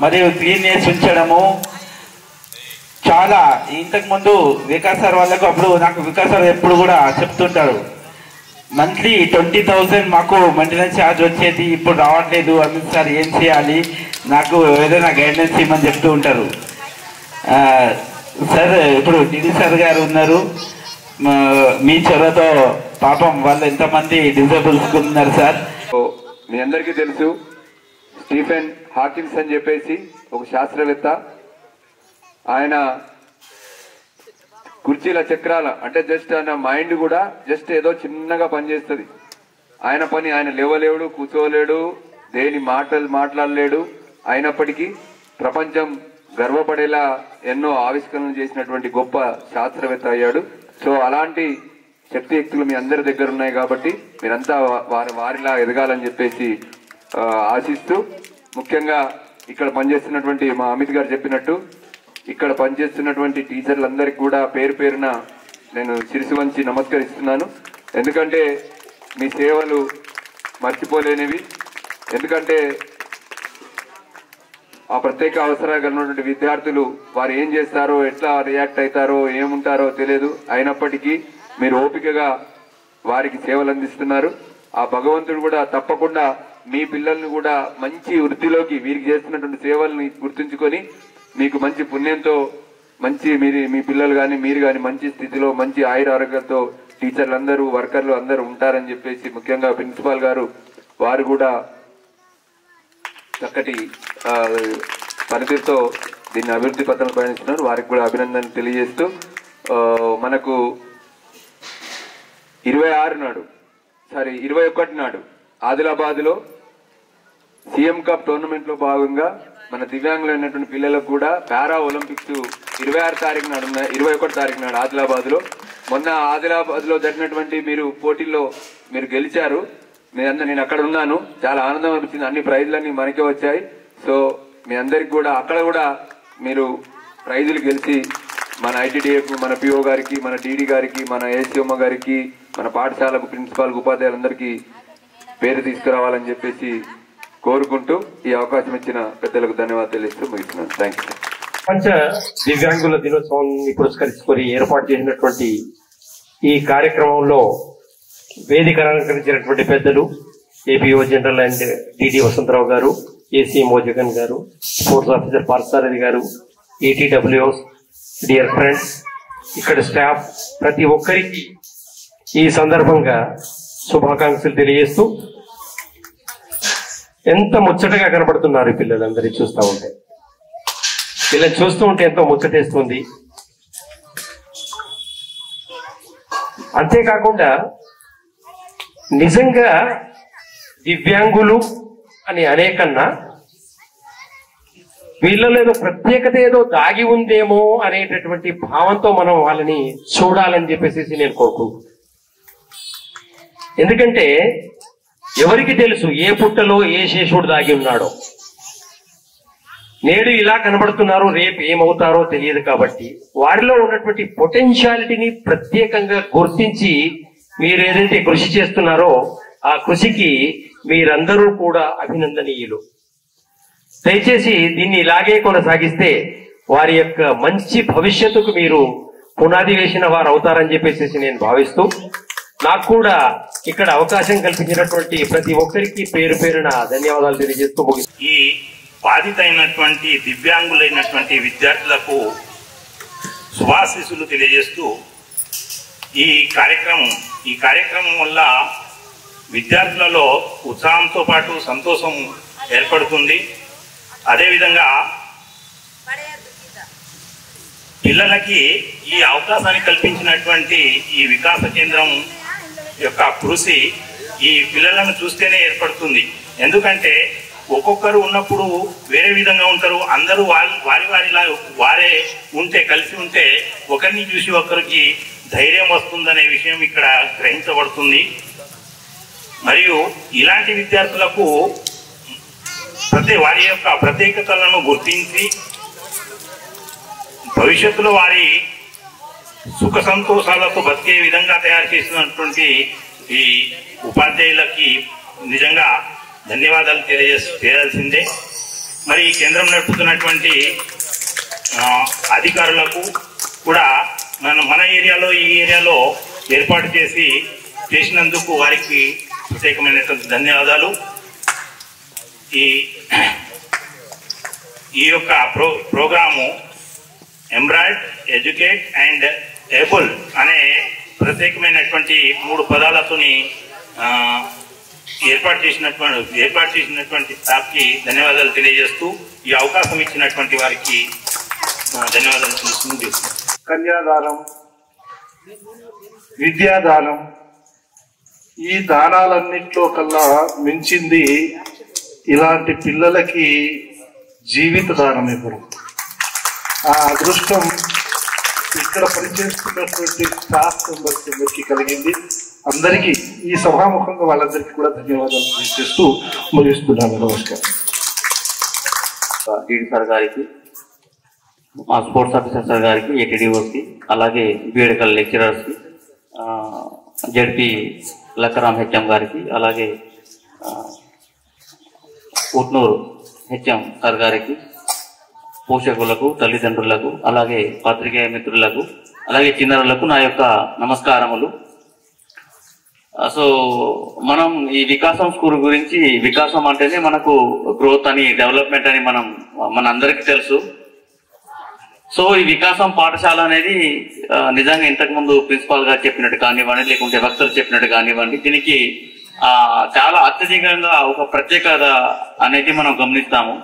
మరియు క్లీన్నెస్ ఉంచడము. చాలా ఇంతకుముందు వికాస్ సార్ వాళ్ళకు అప్పుడు నాకు వికాస్ సార్ ఎప్పుడు కూడా చెప్తుంటారు, మంత్లీ 20,000 మాకు మెయింటెనెన్స్ ఛార్జ్ వచ్చేది, ఇప్పుడు రావట్లేదు, అమిత్ సార్ ఏం చేయాలి, నాకు ఏదైనా గైడెన్స్ ఇవ్వమని చెప్తూ ఉంటారు. సార్ ఇప్పుడు డిడి సార్ గారు ఉన్నారు, మీ చొరవతో పాపం వాళ్ళు ఎంతమంది డిజేబుల్స్ ఉన్నారు సార్. మీ అందరికీ తెలుసు, స్టీఫెన్ హాకిన్స్ అని చెప్పేసి ఒక శాస్త్రవేత్త, ఆయన కుర్చీల చక్రాల అంటే జస్ట్ ఆయన మైండ్ కూడా జస్ట్ ఏదో చిన్నగా పనిచేస్తుంది. ఆయన పని ఆయన లేవలేడు, కూర్చోలేడు, దేని మాట్లాడలేడు. అయినప్పటికీ ప్రపంచం గర్వపడేలా ఎన్నో ఆవిష్కరణలు చేసినటువంటి గొప్ప శాస్త్రవేత్త అయ్యాడు. సో అలాంటి శక్తియుక్తులు మీ అందరి దగ్గర ఉన్నాయి కాబట్టి మీరంతా వారిలా ఎదగాలని చెప్పేసి ఆశిస్తూ, ముఖ్యంగా ఇక్కడ పనిచేస్తున్నటువంటి మా అమిత్ గారు చెప్పినట్టు ఇక్కడ పనిచేస్తున్నటువంటి టీచర్లందరికీ కూడా పేరు పేరున నేను శిరసు వంచి నమస్కరిస్తున్నాను. ఎందుకంటే మీ సేవలు మర్చిపోలేనివి. ఎందుకంటే ఆ ప్రత్యేక అవసరాలు ఉన్నటువంటి విద్యార్థులు వారు ఏం చేస్తారో, ఎట్లా రియాక్ట్ అవుతారో, ఏముంటారో తెలియదు. అయినప్పటికీ మీరు ఓపికగా వారికి సేవలు అందిస్తున్నారు. ఆ భగవంతుడు కూడా తప్పకుండా మీ పిల్లల్ని కూడా మంచి వృత్తిలోకి వీరికి చేస్తున్నటువంటి సేవల్ని గుర్తుంచుకొని మీకు మంచి పుణ్యంతో మంచి మీ పిల్లలు కానీ మీరు కానీ మంచి స్థితిలో మంచి ఆయుర ఆరోగ్యంతో టీచర్లు వర్కర్లు అందరూ ఉంటారని చెప్పేసి, ముఖ్యంగా ప్రిన్సిపాల్ గారు వారు కూడా చక్కటి పనితీరుతో దీన్ని అభివృద్ధి పథంలో పయనిస్తున్నారు. వారికి కూడా అభినందనలు తెలియజేస్తూ, మనకు 21 నాడు ఆదిలాబాద్లో సీఎం కప్ టోర్నమెంట్ లో భాగంగా మన దివ్యాంగులైనటువంటి పిల్లలకు కూడా పారా ఒలింపిక్స్ 21 తారీఖు నాడు ఆదిలాబాద్ లో, మొన్న ఆదిలాబాద్ లో జరిగినటువంటి మీరు పోటీల్లో మీరు గెలిచారు. నేను అక్కడ ఉన్నాను, చాలా ఆనందం అనిపించింది. అన్ని ప్రైజులన్నీ మనకే వచ్చాయి. సో మీ అందరికి కూడా అక్కడ కూడా మీరు ప్రైజులు గెలిచి మన ఐటీడీఏకు, మన పిఓ గారికి, మన డీడీ గారికి, మన ఏసీఎంఓ గారికి, మన పాఠశాలకు ప్రిన్సిపాల్ ఉపాధ్యాయులందరికీ పేరు తీసుకురావాలని చెప్పేసి కోరుకుంటూ ఈ అవకాశం ఇచ్చిన పెద్దలకు ధన్యవాదాలు తెలుస్తూ ముగిస్తున్నాను. Thank you. ప్రపంచ దివ్యాంగుల దినోత్సవాన్ని పురస్కరించుకొని ఏర్పాటు చేసినటువంటి ఈ కార్యక్రమంలో వేదిక అలంకరించినటువంటి పెద్దలు APO general and DD Vasantrao గారు, ఏసీఎంఓ జగన్ గారు, స్పోర్ట్స్ ఆఫీసర్ పార్థసారథి గారు, ఈటీడబ్ల్యూఎస్, డియర్ ఫ్రెండ్స్, ఇక్కడ స్టాఫ్ ప్రతి ఒక్కరికి ఈ సందర్భంగా శుభాకాంక్షలు తెలియజేస్తూ, ఎంత ముచ్చటగా కనపడుతున్నారు ఈ పిల్లలందరి చూస్తూ ఉంటే. వీళ్ళని చూస్తూ ఉంటే ఎంతో ముచ్చటేస్తుంది. అంతేకాకుండా నిజంగా దివ్యాంగులు అని అనేకన్నా వీళ్ళలో ఏదో ప్రత్యేకత ఏదో దాగి ఉందేమో అనేటటువంటి భావంతో మనం వాళ్ళని చూడాలని చెప్పేసి నేను కోరుకుంటున్నాను. ఎందుకంటే ఎవరికి తెలుసు ఏ పుట్టలో ఏ శేషుడు దాగి ఉన్నాడో. నేడు ఇలా కనబడుతున్నారు, రేపు ఏమవుతారో తెలియదు. కాబట్టి వారిలో ఉన్నటువంటి పొటెన్షియాలిటీని ప్రత్యేకంగా గుర్తించి మీరు ఏదైతే కృషి చేస్తున్నారో ఆ కృషికి మీరందరూ కూడా అభినందనీయులు. దయచేసి దీన్ని ఇలాగే కొనసాగిస్తే వారి యొక్క మంచి భవిష్యత్తుకు మీరు పునాది వేసిన వారు అవుతారని చెప్పేసి నేను భావిస్తూ, నాకు కూడా ఇక్కడ అవకాశం కల్పించినటువంటి ప్రతి ఒక్కరికి పేరు పేరున ధన్యవాదాలు తెలియజేస్తూ ముగిస్తాను. ఈ బాధిత అయినటువంటి దివ్యాంగులైనటువంటి విద్యార్థులకు శుభాశీస్సులు తెలియజేస్తూ ఈ కార్యక్రమం వల్ల విద్యార్థులలో ఉత్సాహంతో పాటు సంతోషం ఏర్పడుతుంది. అదేవిధంగా పిల్లలకి ఈ అవకాశాన్ని కల్పించినటువంటి ఈ వికాస కేంద్రం యొక్క కృషి ఈ పిల్లలను చూస్తేనే ఏర్పడుతుంది. ఎందుకంటే ఒక్కొక్కరు ఉన్నప్పుడు వేరే విధంగా ఉంటారు. అందరూ వారిలా వారే ఉంటే, కలిసి ఉంటే ఒకరిని చూసి ఒకరికి ధైర్యం వస్తుందనే విషయం ఇక్కడ గ్రహించబడుతుంది. మరియు ఇలాంటి విద్యార్థులకు వారి యొక్క ప్రత్యేకతలను గుర్తించి భవిష్యత్తులో వారి సుఖ సంతోషాలతో బతికే విధంగా తయారు చేసినటువంటి ఈ ఉపాధ్యాయులకి నిజంగా ధన్యవాదాలు తెలియాల్సిందే. మరి ఈ కేంద్రం నడుపుతున్నటువంటి అధికారులకు కూడా మన ఏరియాలో ఈ ఏరియాలో ఏర్పాటు చేసినందుకు వారికి ప్రత్యేకమైనటువంటి ధన్యవాదాలు. ఈ యొక్క ప్రోగ్రాము ఎంబ్రాయిడ్, ఎడ్యుకేట్ అండ్ ఏబుల్ అనే ప్రత్యేకమైనటువంటి 3 పదాలతోని ఏర్పాటు చేసినటువంటి స్టాఫ్ కి ధన్యవాదాలు తెలియజేస్తూ ఈ అవకాశం ఇచ్చినటువంటి వారికి ధన్యవాదాలు తెలుసుకుంటూ కన్యాదానం, విద్యాదానం, ఈ దానాలన్నింటిలో కల్లా మించింది ఇలాంటి పిల్లలకి జీవిత దానం ఇవ్వడం. ఆ అదృష్టం ఇక్కడ పనిచేస్తున్నటువంటి స్టాఫ్ మెంబర్స్ అందరికీ కలిగింది. అందరికీ ఈ సభాముఖంగా వాళ్ళందరికీ కూడా ధన్యవాదాలు తెలియజేస్తూ ముగిస్తున్నాను. నమస్కారం. డీడీ సార్ గారికి, మా స్పోర్ట్స్ ఆఫీసర్ సార్ గారికి, ఏటీడీఓకి, అలాగే బీఎడ్కల్ లెక్చరర్స్కి, జడ్పీ లక్కరామ్ హెచ్ఎం గారికి, అలాగే ఉట్నూరు హెచ్ఎం సార్ గారికి, పోషకులకు, తల్లిదండ్రులకు, అలాగే పాత్రికేయ మిత్రులకు, అలాగే చిన్నారులకు నా యొక్క నమస్కారములు. సో మనం ఈ వికాసం స్కూల్ గురించి, వికాసం అంటేనే మనకు గ్రోత్ అని, డెవలప్మెంట్ అని మన అందరికీ తెలుసు. సో ఈ వికాసం పాఠశాల అనేది నిజంగా ఇంతకు ముందు ప్రిన్సిపాల్ గారు చెప్పినట్టు కానివ్వండి, లేకుంటే వక్తలు చెప్పినట్టు కానివ్వండి, దీనికి చాలా అత్యధికంగా ఒక ప్రత్యేకత అనేది మనం గమనిస్తాము.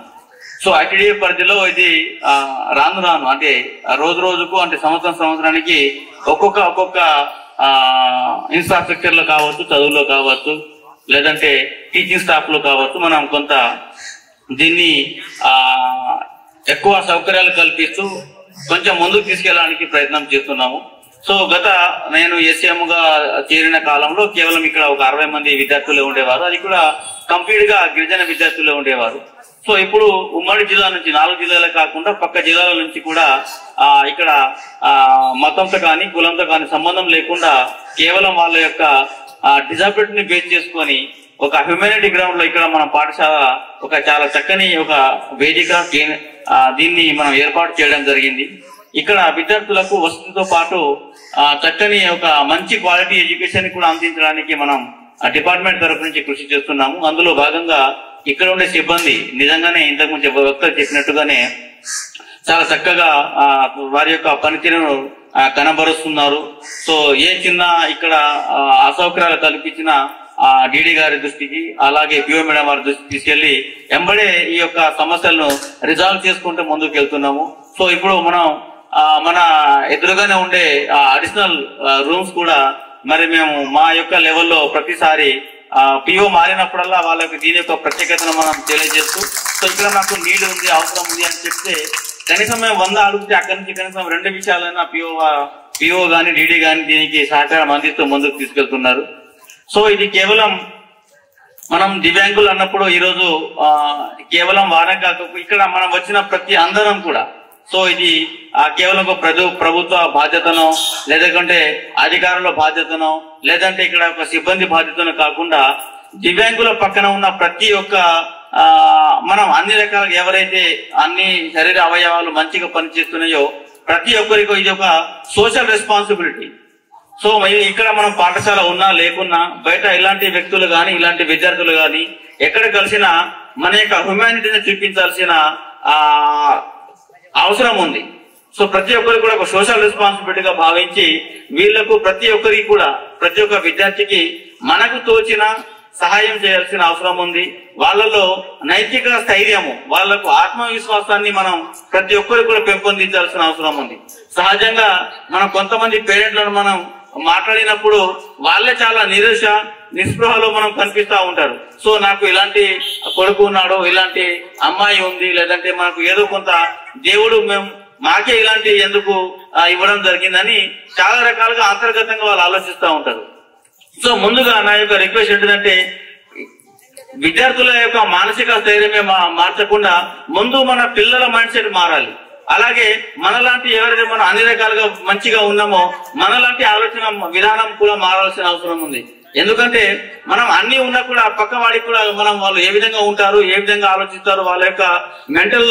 సో ఐటీడీఏ పరిధిలో ఇది రాను రాను అంటే రోజు రోజుకు అంటే సంవత్సరానికి ఒక్కొక్క ఇన్ఫ్రాస్ట్రక్చర్ లో కావచ్చు, చదువులో కావచ్చు, లేదంటే టీచింగ్ స్టాఫ్ లో కావచ్చు, మనం కొంత దీన్ని ఎక్కువ సౌకర్యాలు కల్పిస్తూ కొంచెం ముందుకు తీసుకెళ్ళడానికి ప్రయత్నం చేస్తున్నాము. సో నేను ఎస్ఎం గా చేరిన కాలంలో కేవలం ఇక్కడ ఒక 60 మంది విద్యార్థులే ఉండేవారు. అది కూడా కంప్లీట్ గా గిరిజన విద్యార్థులే ఉండేవారు. సో ఇప్పుడు ఉమ్మడి జిల్లా నుంచి 4 జిల్లాలే కాకుండా పక్క జిల్లాల నుంచి కూడా ఇక్కడ మతంతో కానీ కులంతో కానీ సంబంధం లేకుండా కేవలం వాళ్ళ యొక్క డిజబిలిటీని బేస్ చేసుకొని ఒక హ్యూమానిటీ గ్రౌండ్ లో ఇక్కడ మన పాఠశాల ఒక చాలా చక్కని ఒక వేదిక దీన్ని మనం ఏర్పాటు చేయడం జరిగింది. ఇక్కడ విద్యార్థులకు వసతితో పాటు చక్కని ఒక మంచి క్వాలిటీ ఎడ్యుకేషన్ కూడా అందించడానికి మనం డిపార్ట్మెంట్ తరఫు నుంచి కృషి చేస్తున్నాము. అందులో భాగంగా ఇక్కడ ఉండే సిబ్బంది నిజంగానే ఇంతకుముందు వక్తలు చెప్పినట్టుగానే చాలా చక్కగా వారి యొక్క పనితీరును కనబరుస్తున్నారు. సో ఏ చిన్న ఇక్కడ అసౌకర్యాలు కల్పించిన డీడీ గారి దృష్టికి, అలాగే పిఓ మేడం వారి దృష్టికి తీసుకెళ్లి ఎంబడే ఈ యొక్క సమస్యలను రిజాల్వ్ చేసుకుంటూ ముందుకు వెళ్తున్నాము. సో ఇప్పుడు మనం మన ఎదురుగానే ఉండే అడిషనల్ రూమ్స్ కూడా మరి మేము మా యొక్క లెవెల్లో ప్రతిసారి పిఓ మారినప్పుడల్లా వాళ్ళకి దీని యొక్క ప్రత్యేకతను మనం తెలియజేస్తూ, సో ఇక్కడ నాకు నీడ్ ఉంది, అవసరం ఉంది అని చెప్తే కనీసం మేము 100 అడిగితే అక్కడి నుంచి కనీసం 2 విషయాలైనా పిఓ గాని డీడీ గాని దీనికి సహకారం అందిస్తూ ముందుకు తీసుకెళ్తున్నారు. సో ఇది కేవలం మనం దివ్యాంగులు అన్నప్పుడు ఈరోజు కేవలం వారం కాక ఇక్కడ మనం వచ్చిన ప్రతి అందరం కూడా సో ఇది కేవలం ఒక ప్రభుత్వ బాధ్యతనో లేదంటే అధికారుల బాధ్యతనో లేదంటే ఇక్కడ ఒక సిబ్బంది బాధ్యతనో కాకుండా దివ్యాంగుల పక్కన ఉన్న ప్రతి ఒక్క మనం అన్ని రకాలుగా ఎవరైతే అన్ని శరీర అవయవాలు మంచిగా పనిచేస్తున్నాయో ప్రతి ఒక్కరికి ఇది ఒక సోషల్ రెస్పాన్సిబిలిటీ. సో ఇక్కడ మనం పాఠశాల ఉన్నా లేకున్నా బయట ఇలాంటి వ్యక్తులు కానీ ఇలాంటి విద్యార్థులు కానీ ఎక్కడ కలిసినా మన యొక్క హ్యుమానిటీని చూపించాల్సిన అవసరం ఉంది. సో ప్రతి ఒక్కరికి కూడా ఒక సోషల్ రెస్పాన్సిబిలిటీగా భావించి వీళ్లకు ప్రతి ఒక్కరికి కూడా ప్రతి ఒక్క విద్యార్థికి మనకు తోచిన సహాయం చేయాల్సిన అవసరం ఉంది. వాళ్ళలో నైతిక స్థైర్యము, వాళ్లకు ఆత్మవిశ్వాసాన్ని మనం ప్రతి ఒక్కరికి కూడా పెంపొందించాల్సిన అవసరం ఉంది. సహజంగా మనం కొంతమంది పేరెంట్లను మనం మాట్లాడినప్పుడు వాళ్ళే చాలా నిస్పృహలో మనం కనిపిస్తా ఉంటారు. సో నాకు ఇలాంటి కొడుకు ఉన్నాడు, ఇలాంటి అమ్మాయి ఉంది, లేదంటే మనకు ఏదో కొంత దేవుడు మాకే ఇలాంటి ఎందుకు ఇవ్వడం జరిగిందని చాలా రకాలుగా అంతర్గతంగా వాళ్ళు ఆలోచిస్తూ ఉంటారు. సో ముందుగా నా యొక్క రిక్వెస్ట్ ఏంటంటే విద్యార్థుల యొక్క మానసిక స్థైర్యమే మార్చకుండా ముందు మన పిల్లల మైండ్ సెట్ మారాలి. అలాగే మనలాంటి ఎవరైతే మనం అన్ని రకాలుగా మంచిగా ఉన్నామో మనలాంటి ఆలోచన విధానం కూడా మారాల్సిన అవసరం ఉంది. ఎందుకంటే మనం అన్ని ఉన్నా కూడా పక్క వాడికి కూడా మనం వాళ్ళు ఏ విధంగా ఉంటారు, ఏ విధంగా ఆలోచిస్తారు, వాళ్ళ యొక్క మెంటల్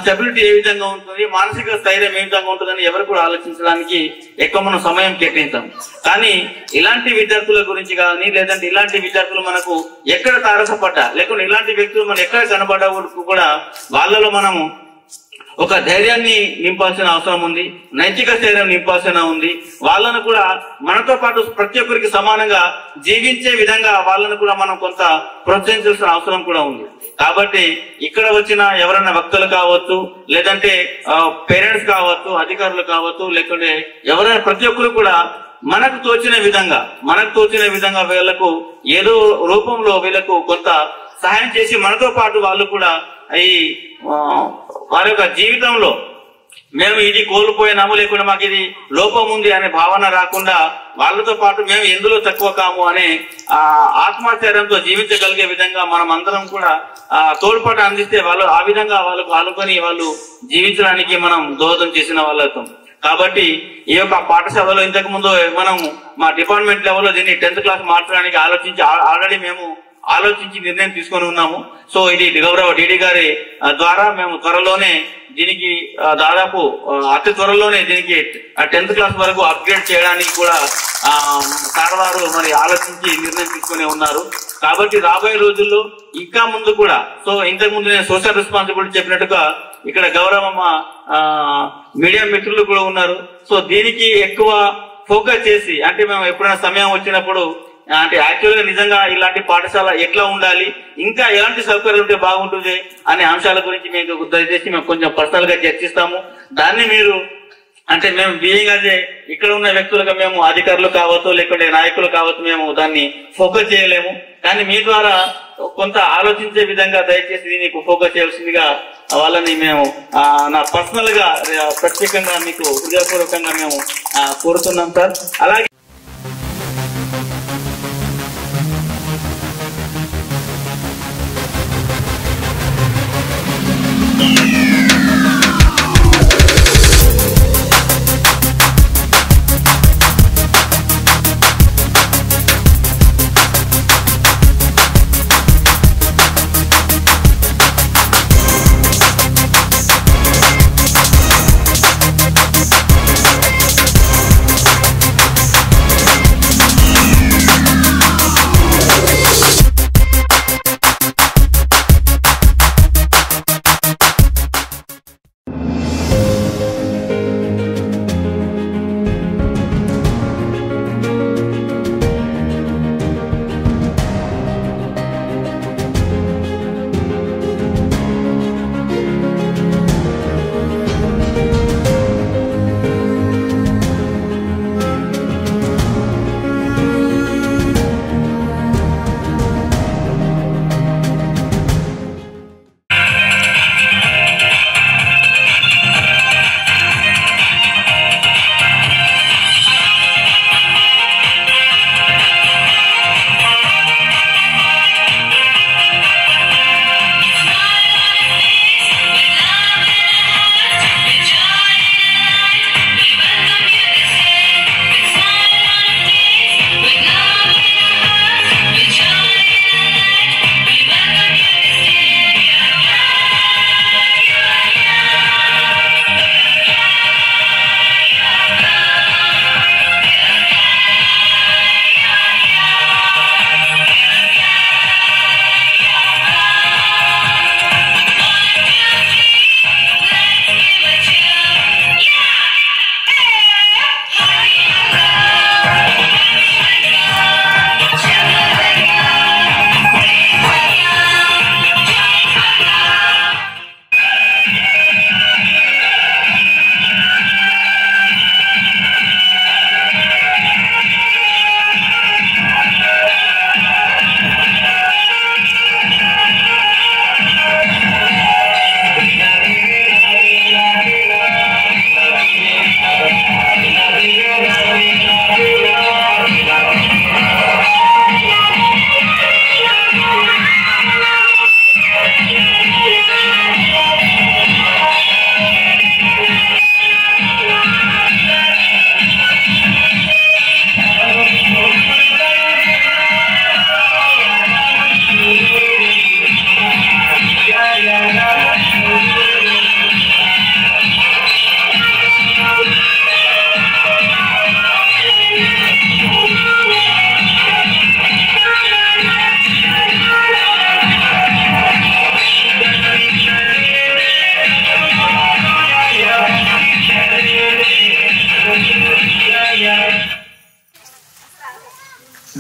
స్టెబిలిటీ ఏ విధంగా ఉంటుంది, మానసిక స్థైర్యం ఏ విధంగా ఉంటుందని ఎవరు కూడా ఆలోచించడానికి ఎక్కువ మనం సమయం కేటాయిస్తాం. కానీ ఇలాంటి విద్యార్థుల గురించి కానీ లేదంటే ఇలాంటి విద్యార్థులు మనకు ఎక్కడ తారసపడ్డా లేకుంటే ఇలాంటి వ్యక్తులు మనం ఎక్కడ కనబడ్డా కూడా వాళ్ళలో మనము ఒక ధైర్యాన్ని నింపాల్సిన అవసరం ఉంది, నైతిక స్థైర్యం నింపాల్సిన ఉంది. వాళ్ళను కూడా మనతో పాటు ప్రతి ఒక్కరికి సమానంగా జీవించే విధంగా వాళ్ళను కూడా మనం కొంత ప్రోత్సహించాల్సిన అవసరం కూడా ఉంది. కాబట్టి ఇక్కడ వచ్చిన ఎవరైనా వ్యక్తులు కావచ్చు, లేదంటే పేరెంట్స్ కావచ్చు, అధికారులు కావచ్చు, లేకుంటే ఎవరైనా ప్రతి ఒక్కరు కూడా మనకు తోచిన విధంగా వీళ్లకు ఏదో రూపంలో వీళ్లకు కొంత సహాయం చేసి మనతో పాటు వాళ్ళు కూడా ఈ వారి యొక్క జీవితంలో మేము ఇది కోల్పోయినాము లేకుండా మాకు ఇది లోపం ఉంది అనే భావన రాకుండా వాళ్ళతో పాటు మేము ఎందులో తక్కువ కాము అనే ఆత్మస్థైర్యంతో జీవించగలిగే విధంగా మనం అందరం కూడా తోడ్పాటు అందిస్తే వాళ్ళు ఆ విధంగా వాళ్ళకు ఆనుకొని వాళ్ళు జీవించడానికి మనం దోహదం చేసిన వాళ్ళతో. కాబట్టి ఈ యొక్క పాఠశాలలో ఇంతకు ముందు మనం మా డిపార్ట్మెంట్ లెవెల్లో దీన్ని 10th క్లాస్ మార్చడానికి ఆల్రెడీ మేము ఆలోచించి నిర్ణయం తీసుకొని ఉన్నాము. సో ఇది గౌరవ డిడి గారి ద్వారా మేము త్వరలోనే దీనికి దాదాపు అతి త్వరలోనే దీనికి 10th క్లాస్ వరకు అప్గ్రేడ్ చేయడానికి కూడా సార్ వారు మరి ఆలోచించి నిర్ణయం తీసుకుని ఉన్నారు. కాబట్టి రాబోయే రోజుల్లో ఇంకా ముందు కూడా సో ఇంతకు ముందు నేను సోషల్ రెస్పాన్సిబిలిటీ చెప్పినట్టుగా ఇక్కడ గౌరవ మీడియా మిత్రులు కూడా ఉన్నారు. సో దీనికి ఎక్కువ ఫోకస్ చేసి అంటే మేము ఎప్పుడైనా సమయం వచ్చినప్పుడు అంటే యాక్చువల్ గా నిజంగా ఇలాంటి పాఠశాల ఎట్లా ఉండాలి, ఇంకా ఎలాంటి సౌకర్యాలు ఉంటే బాగుంటుంది అనే అంశాల గురించి మేము దయచేసి మేము కొంచెం పర్సనల్ గా చర్చిస్తాము. దాన్ని మీరు అంటే మేము బీయింగ్ అదే ఇక్కడ ఉన్న వ్యక్తులుగా మేము అధికారులు కావచ్చు లేకుంటే నాయకులు కావచ్చు మేము దాన్ని ఫోకస్ చేయలేము. కానీ మీ ద్వారా కొంత ఆలోచించే విధంగా దయచేసి దీనికి ఫోకస్ చేయాల్సిందిగా వాళ్ళని మేము నా పర్సనల్ గా ప్రత్యేకంగా మీకు హృదయపూర్వకంగా మేము కోరుతున్నాం సార్. అలాగే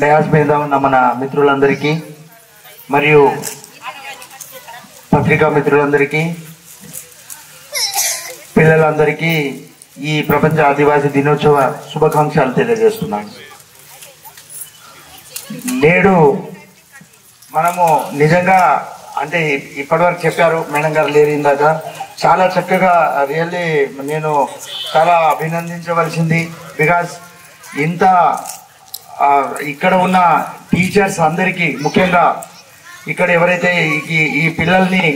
డయాస్ మీద ఉన్న మన మిత్రులందరికీ మరియు పత్రికా మిత్రులందరికీ, పిల్లలందరికీ ఈ ప్రపంచ ఆదివాసీ దినోత్సవ శుభాకాంక్షలు తెలియజేస్తున్నాను. నేడు మనము నిజంగా అంటే ఇప్పటివరకు చెప్పారు మేడం గారు లేరు ఇందాక, చాలా చక్కగా రియల్లీ నేను చాలా అభినందించవలసింది. బికాస్ ఇంత ఇక్కడ ఉన్న టీచర్స్ అందరికీ, ముఖ్యంగా ఇక్కడ ఎవరైతే ఈ పిల్లల్ని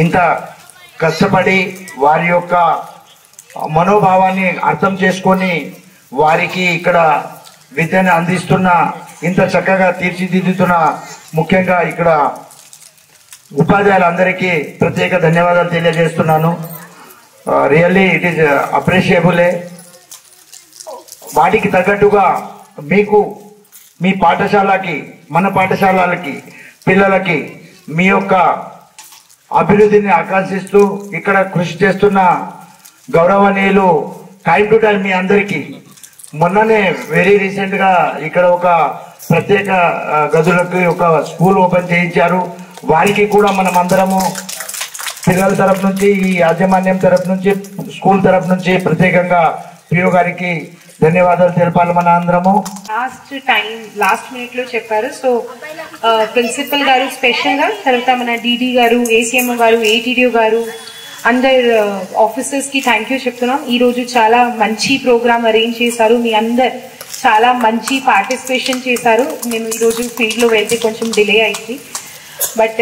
ఇంత కష్టపడి వారి యొక్క మనోభావాన్ని అర్థం చేసుకొని వారికి ఇక్కడ విద్యను అందిస్తున్న, ఇంత చక్కగా తీర్చిదిద్దుతున్న ముఖ్యంగా ఇక్కడ ఉపాధ్యాయులందరికీ ప్రత్యేక ధన్యవాదాలు తెలియజేస్తున్నాను. రియల్లీ ఇట్ ఈస్ అప్రిషియబులే. వాటికి తగ్గట్టుగా మీకు మీ పాఠశాలకి, మన పాఠశాలలకి, పిల్లలకి మీ యొక్క అభివృద్ధిని ఆకాంక్షిస్తూ ఇక్కడ కృషి చేస్తున్న గౌరవనీయులు టైం టు టైం మీ అందరికీ మొన్ననే వెరీ రీసెంట్గా ఇక్కడ ఒక ప్రత్యేక గదులకి ఒక స్కూల్ ఓపెన్ చేయించారు. వారికి కూడా మనం అందరము పిల్లల తరఫు నుంచి, ఈ యాజమాన్యం తరఫు నుంచి, స్కూల్ తరఫు నుంచి ప్రత్యేకంగా పిఓ గారికి ధన్యవాదాలు తెలపాలి మన అందరము. లాస్ట్ మినిట్ లో చెప్పారు. సో ప్రిన్సిపల్ గారు స్పెషల్ గా, తర్వాత మన డిడి గారు, ఏసీఎం గారు, ఏటీడీఓ గారు, అందరు ఆఫీసర్స్ కి థ్యాంక్ యూ చెప్తున్నాం. ఈ రోజు చాలా మంచి ప్రోగ్రామ్ అరేంజ్ చేశారు. మీ అందరు చాలా మంచి పార్టిసిపేషన్ చేశారు. నేను ఈరోజు ఫీల్డ్ లో వెళ్తే కొంచెం డిలే అయింది, బట్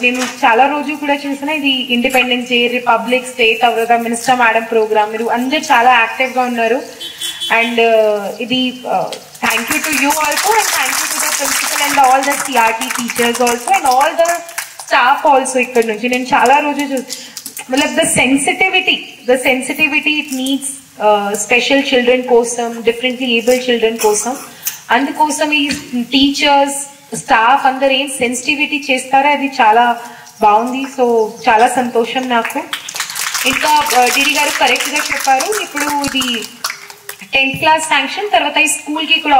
నేను చాలా రోజు కూడా చూసిన ఇది ఇండిపెండెన్స్ డే, రిపబ్లిక్ డే, తర్వాత మినిస్టర్ మేడం ప్రోగ్రామ్, మీరు అందరు చాలా యాక్టివ్ గా ఉన్నారు. అండ్ ఇది thank you to you also, and thank you to the principal and all the CRT teachers also, and all the staff also. ఇక్కడ నుంచి నేను చాలా రోజు మతలబ్ the sensitivity it needs special children కోసం, డిఫరెంట్లీ ఏబుల్డ్ చిల్డ్రన్ కోసం. అందుకోసం ఈ టీచర్స్, స్టాఫ్ అందరు ఏం సెన్సిటివిటీ చేస్తారో అది చాలా బాగుంది. సో చాలా సంతోషం నాకు. ఇంకా డిడి గారు కరెక్ట్ గా చెప్పారు. ఇప్పుడు ఇది 10th క్లాస్ శాంక్షన్, తర్వాత ఈ స్కూల్ కి కూడా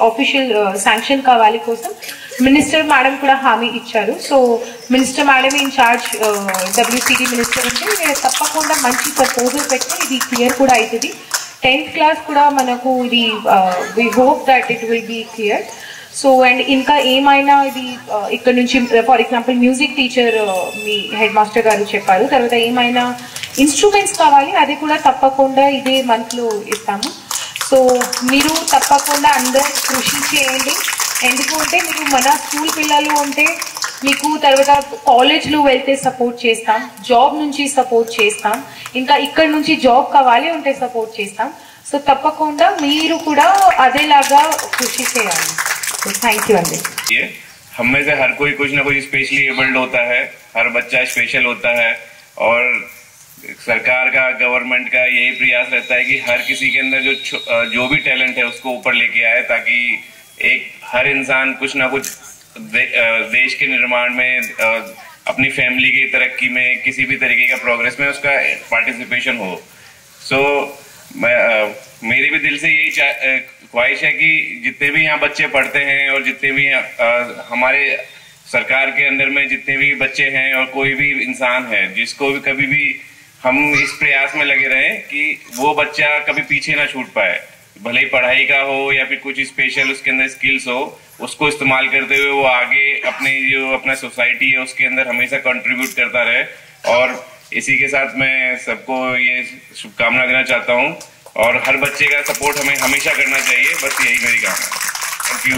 ఆఫీషియల్ శాంక్షన్ కావాలి కోసం మినిస్టర్ మేడం కూడా హామీ ఇచ్చారు. So minister madam in charge, WCD minister అంటే తప్పకుండా మంచి ప్రపోజల్ పెట్టి ఇది క్లియర్ కూడా అవుతుంది. 10th క్లాస్ కూడా మనకు ఇది we hope that it will be clear. So and ఇంకా ఏమైనా ఇది ఇక్కడ నుంచి ఫర్ ఎగ్జాంపుల్ మ్యూజిక్ టీచర్ మీ హెడ్ మాస్టర్ గారు చెప్పారు, తర్వాత ఏమైనా ఇన్స్ట్రుమెంట్స్ కావాలి అది కూడా తప్పకుండా ఇదే మంత్ లో ఇస్తాము. సో మీరు తప్పకుండా అందరు కృషి చేయండి. ఎందుకంటే మీరు మన స్కూల్ పిల్లలు ఉంటే మీకు తర్వాత కాలేజ్లో వెళ్తే సపోర్ట్ చేస్తాం, జాబ్ నుంచి సపోర్ట్ చేస్తాం, ఇంకా ఇక్కడ నుంచి జాబ్ కావాలి ఉంటే సపోర్ట్ చేస్తాం. సో తప్పకుండా మీరు కూడా అదేలాగా కృషి చేయాలి. थैंक यू अंदर। हम में से हर कोई कुछ ना कुछ स्पेशली एबल्ड होता है, हर बच्चा स्पेशल होता है और सरकार का, गवर्नमेंट का यही प्रयास रहता है कि हर किसी के अंदर जो भी टैलेंट है उसको ऊपर लेके आए, ताकि हर इंसान कुछ ना कुछ देश के निर्माण में, अपनी फैमिली की तरक्की में, किसी भी तरीके का प्रोग्रेस में उसका पार्टिसिपेशन हो। मेरी भी दिल से यही ख्वाहिश है कि जितने भी यहाँ बच्चे पढ़ते हैं और जितने भी हमारे सरकार के अंदर में जितने भी बच्चे हैं और कोई भी इंसान है, जिसको भी कभी भी हम इस प्रयास में लगे रहें कि वो बच्चा कभी पीछे ना छूट पाए, भले ही पढ़ाई का हो या फिर कुछ स्पेशल उसके अंदर स्किल्स हो, उसको इस्तेमाल करते हुए वो आगे अपना सोसाइटी है उसके अंदर हमेशा कंट्रीब्यूट करता रहे। और इसी के साथ मैं सबको ये शुभकामना देना चाहता हूँ और हर बच्चे का सपोर्ट हमें हमेशा करना चाहिए, बस यही मेरी कामना है। Thank you.